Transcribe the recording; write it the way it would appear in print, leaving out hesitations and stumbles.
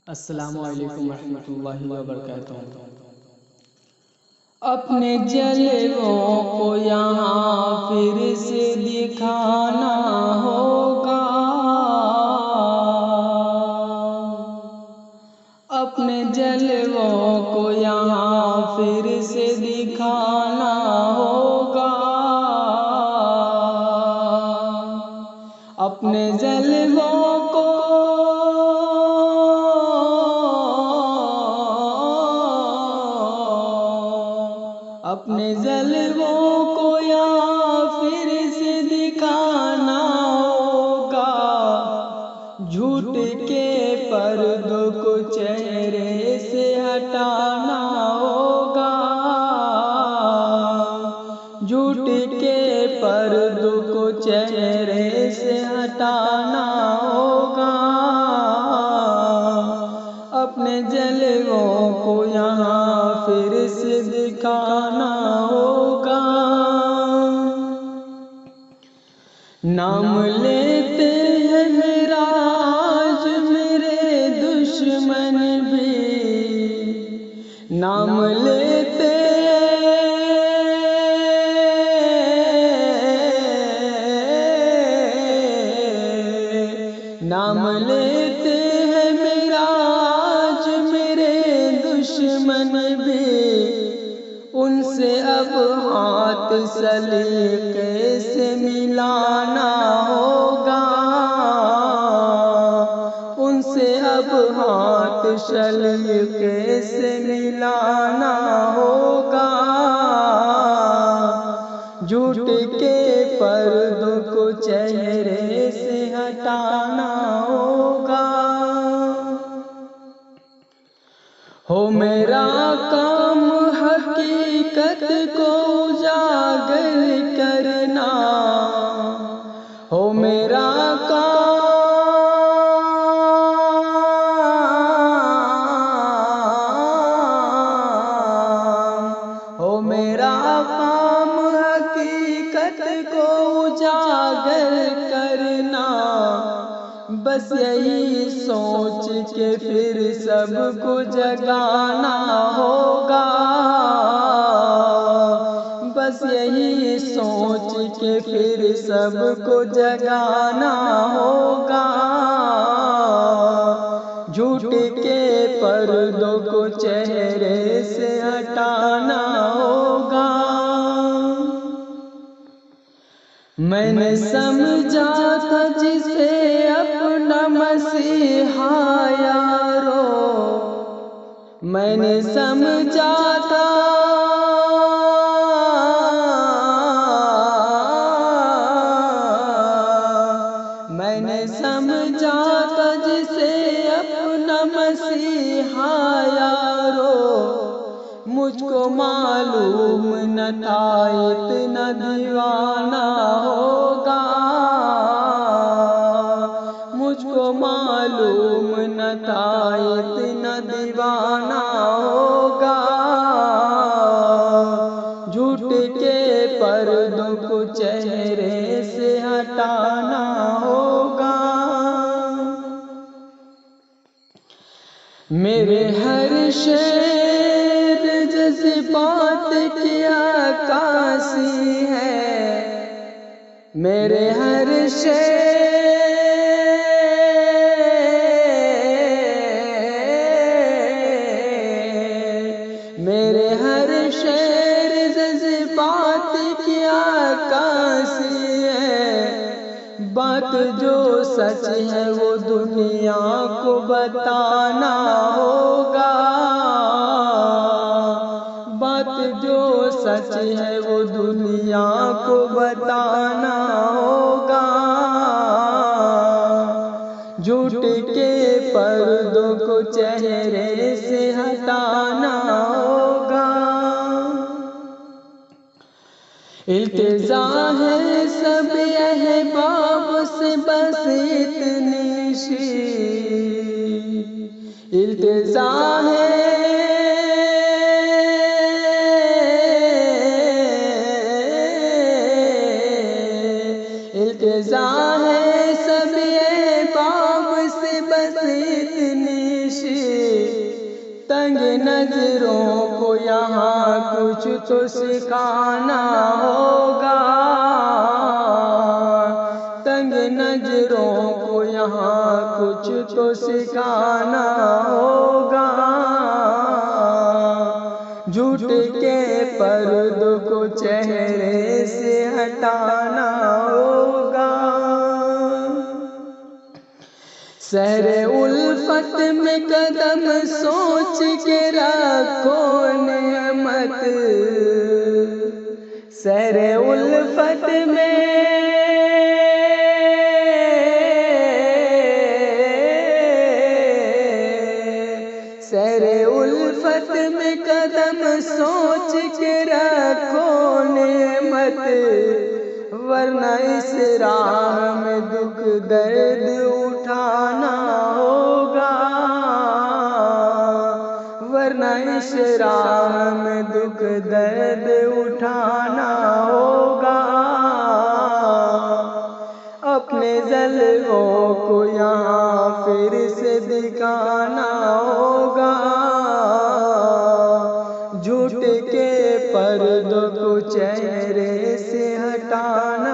अस्सलामु अलैकुम रहमतुल्लाहि व बरकातुहू। अपने जलवों को यहाँ फिर से दिखाना होगा, अपने जलवों को यहाँ फिर से दिखाना होगा, अपने जलवों को अपने जलवों को यहाँ फिर से दिखाना होगा, झूठ के पर्दों को चेहरे से हटाना होगा, झूठ के पर्दों को चेहरे से हटाना होगा, अपने जलवों को यहाँ फिर से दिखाना होगा। नाम लेते हैं मेरा आज मेरे दुश्मन भी, नाम लेते नाम लेते हैं मेरा आज मेरे दुश्मन भी, उनसे अब हाथ सलीके से मिलाना होगा, उनसे अब हाथ सलीके से मिलाना होगा, झूठ के पर्दों को चेहरे से हटाना होगा। हो मेरा काम हकीकत को उजागर करना, हो मेरा काम हो मेरा काम हकीकत को उजागर करना, बस यही सोच के फिर सबको जगाना होगा, बस यही सोच के फिर सबको जगाना होगा, झूठ के पर्दों को चेहरे से हटाना होगा। मैंने समझा था जिसे अपना मसीहा यारो, मैंने समझा था मैंने समझा था जिसे अपना मसीहा यारो, मुझको मालूम न था इतना दीवाना होगा, मुझको मालूम न था इतना दीवाना होगा, झूठ के पर्दों को चेहरे से हटाना होगा। मेरे हर शेर जज्बात की अक्कासी है, मेरे हर मेरे हर शेर जज्बात की अक्कासी है, बात जो सच है वो दुनिया को बताना होगा, बात जो सच है वो दुनिया को बताना होगा, झूठ के पर्दों को चेहरे से हटाना होगा। इल्तिजा है सब अहबाब से बस इतनी सी, इल्तिजा है इल्तिजा है सब अहबाब से बस इतनी सी, तंग नजरों को यहाँ कुछ तो सिखाना होगा, तंग नजरों को यहाँ कुछ तो सिखाना होगा, झूठ के पर्दों को चेहरे से हटाना होगा। सहरे उल्फत में कदम सोच के रखो नेमत, सहरे उल्फत में सहरे उल्फत में कदम सोच के रखो नेमत, वरना इस राह में दुख दर्द उठाना होगा, वरना इस राह में दुख दर्द उठाना होगा। अपने जलवों को यहाँ फिर से दिखाना होगा, झूठ के पर्दों को चेहरे से हटाना